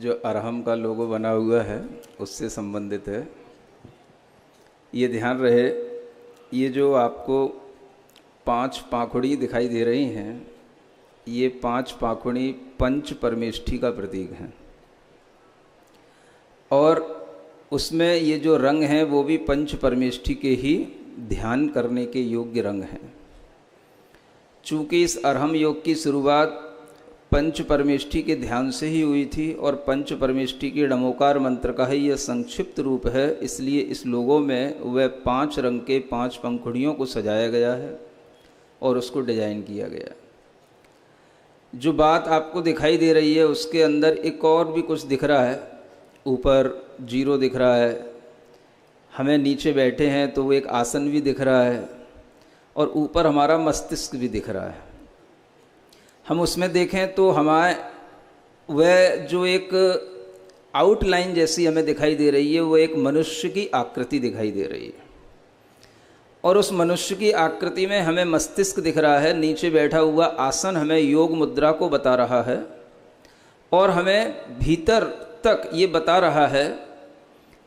जो अरहम का लोगो बना हुआ है उससे संबंधित है। ये ध्यान रहे, ये जो आपको 5 पाखुड़ी दिखाई दे रही हैं, ये 5 पाखुड़ी पंच परमेष्ठी का प्रतीक हैं और उसमें ये जो रंग हैं वो भी पंच परमेष्ठी के ही ध्यान करने के योग्य रंग हैं। चूँकि इस अरहम योग की शुरुआत पंच परमेष्ठी के ध्यान से ही हुई थी और पंच परमेष्ठी के डमोकार मंत्र का ही यह संक्षिप्त रूप है, इसलिए इस लोगों में वह 5 रंग के 5 पंखुड़ियों को सजाया गया है और उसको डिजाइन किया गया। जो बात आपको दिखाई दे रही है उसके अंदर एक और भी कुछ दिख रहा है। ऊपर 0 दिख रहा है, हमें नीचे बैठे हैं तो वो एक आसन भी दिख रहा है और ऊपर हमारा मस्तिष्क भी दिख रहा है। हम उसमें देखें तो हमारे वह जो एक आउटलाइन जैसी हमें दिखाई दे रही है, वो एक मनुष्य की आकृति दिखाई दे रही है और उस मनुष्य की आकृति में हमें मस्तिष्क दिख रहा है। नीचे बैठा हुआ आसन हमें योग मुद्रा को बता रहा है और हमें भीतर तक ये बता रहा है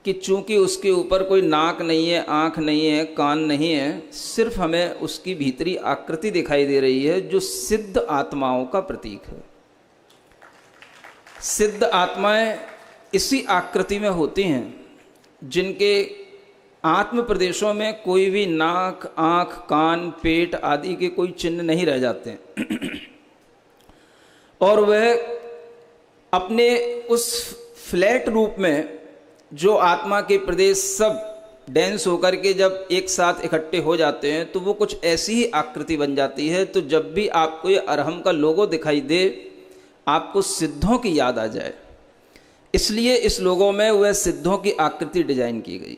कि चूंकि उसके ऊपर कोई नाक नहीं है, आँख नहीं है, कान नहीं है, सिर्फ हमें उसकी भीतरी आकृति दिखाई दे रही है जो सिद्ध आत्माओं का प्रतीक है। सिद्ध आत्माएं इसी आकृति में होती हैं जिनके आत्म प्रदेशों में कोई भी नाक, आँख, कान, पेट आदि के कोई चिन्ह नहीं रह जाते और वह अपने उस फ्लैट रूप में जो आत्मा के प्रदेश सब डेंस होकर के जब एक साथ इकट्ठे हो जाते हैं तो वो कुछ ऐसी ही आकृति बन जाती है। तो जब भी आपको ये अरहम का लोगो दिखाई दे, आपको सिद्धों की याद आ जाए, इसलिए इस लोगो में वह सिद्धों की आकृति डिजाइन की गई।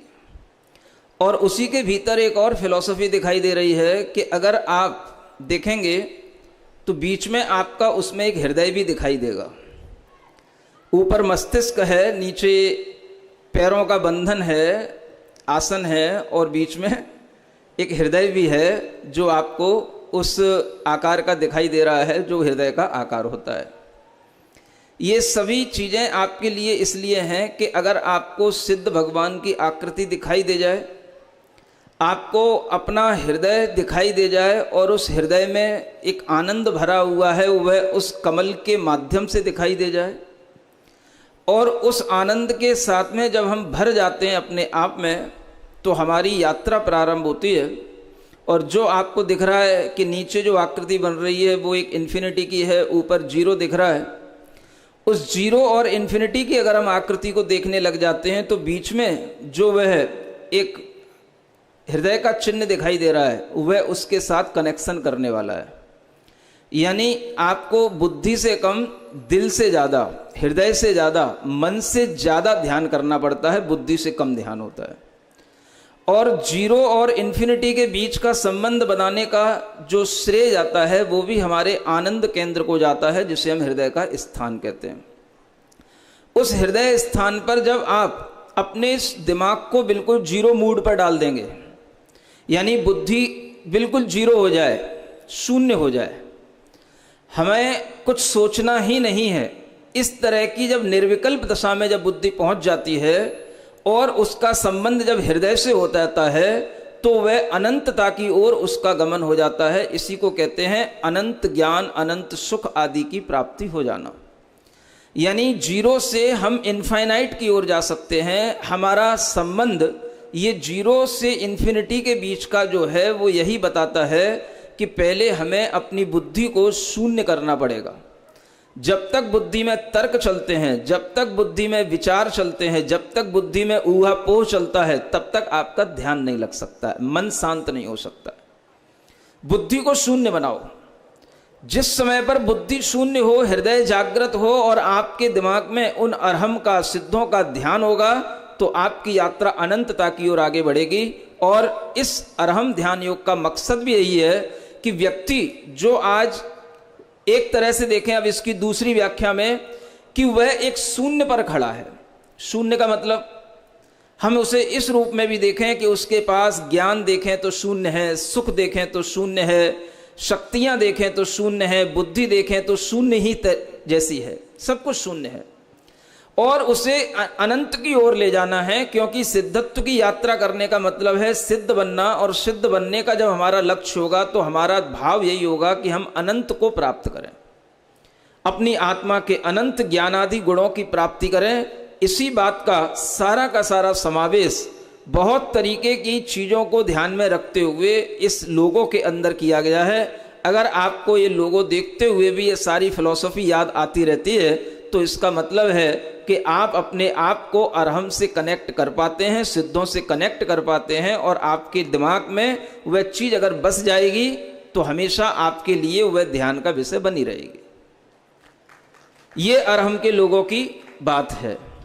और उसी के भीतर एक और फिलॉसफी दिखाई दे रही है कि अगर आप देखेंगे तो बीच में आपका उसमें एक हृदय भी दिखाई देगा। ऊपर मस्तिष्क है, नीचे पैरों का बंधन है, आसन है और बीच में एक हृदय भी है जो आपको उस आकार का दिखाई दे रहा है जो हृदय का आकार होता है। ये सभी चीज़ें आपके लिए इसलिए हैं कि अगर आपको सिद्ध भगवान की आकृति दिखाई दे जाए, आपको अपना हृदय दिखाई दे जाए और उस हृदय में एक आनंद भरा हुआ है, वह उस कमल के माध्यम से दिखाई दे जाए और उस आनंद के साथ में जब हम भर जाते हैं अपने आप में तो हमारी यात्रा प्रारंभ होती है। और जो आपको दिख रहा है कि नीचे जो आकृति बन रही है वो एक इन्फिनिटी की है, ऊपर 0 दिख रहा है, उस 0 और इन्फिनिटी की अगर हम आकृति को देखने लग जाते हैं तो बीच में जो वह एक हृदय का चिन्ह दिखाई दे रहा है वह उसके साथ कनेक्शन करने वाला है। यानी आपको बुद्धि से कम दिल से ज़्यादा, हृदय से ज़्यादा, मन से ज़्यादा ध्यान करना पड़ता है, बुद्धि से कम ध्यान होता है। और 0 और इन्फिनिटी के बीच का संबंध बनाने का जो श्रेय जाता है वो भी हमारे आनंद केंद्र को जाता है, जिसे हम हृदय का स्थान कहते हैं। उस हृदय स्थान पर जब आप अपने इस दिमाग को बिल्कुल 0 मूड पर डाल देंगे, यानी बुद्धि बिल्कुल 0 हो जाए, शून्य हो जाए, हमें कुछ सोचना ही नहीं है, इस तरह की जब निर्विकल्प दशा में जब बुद्धि पहुंच जाती है और उसका संबंध जब हृदय से हो जाता है तो वह अनंतता की ओर उसका गमन हो जाता है। इसी को कहते हैं अनंत ज्ञान, अनंत सुख आदि की प्राप्ति हो जाना। यानी 0 से हम इनफाइनाइट की ओर जा सकते हैं। हमारा संबंध ये 0 से इन्फिनिटी के बीच का जो है वो यही बताता है कि पहले हमें अपनी बुद्धि को शून्य करना पड़ेगा। जब तक बुद्धि में तर्क चलते हैं, जब तक बुद्धि में विचार चलते हैं, जब तक बुद्धि में ऊहापोह चलता है, तब तक आपका ध्यान नहीं लग सकता है, मन शांत नहीं हो सकता है। बुद्धि को शून्य बनाओ। जिस समय पर बुद्धि शून्य हो, हृदय जागृत हो और आपके दिमाग में उन अरहम का, सिद्धों का ध्यान होगा तो आपकी यात्रा अनंतता की ओर आगे बढ़ेगी। और इस अरहम ध्यान योग का मकसद भी यही है कि व्यक्ति जो आज एक तरह से देखें, अब इसकी दूसरी व्याख्या में, कि वह एक शून्य पर खड़ा है। शून्य का मतलब हम उसे इस रूप में भी देखें कि उसके पास ज्ञान देखें तो शून्य है, सुख देखें तो शून्य है, शक्तियां देखें तो शून्य है, बुद्धि देखें तो शून्य ही जैसी है, सब कुछ शून्य है। और उसे अनंत की ओर ले जाना है, क्योंकि सिद्धत्व की यात्रा करने का मतलब है सिद्ध बनना, और सिद्ध बनने का जब हमारा लक्ष्य होगा तो हमारा भाव यही होगा कि हम अनंत को प्राप्त करें, अपनी आत्मा के अनंत ज्ञानादि गुणों की प्राप्ति करें। इसी बात का सारा समावेश बहुत तरीके की चीज़ों को ध्यान में रखते हुए इस लोगों के अंदर किया गया है। अगर आपको ये लोगो देखते हुए भी ये सारी फिलॉसफी याद आती रहती है तो इसका मतलब है कि आप अपने आप को अरहम से कनेक्ट कर पाते हैं, सिद्धों से कनेक्ट कर पाते हैं, और आपके दिमाग में वह चीज़ अगर बस जाएगी तो हमेशा आपके लिए वह ध्यान का विषय बनी रहेगी। ये अरहम के लोगों की बात है।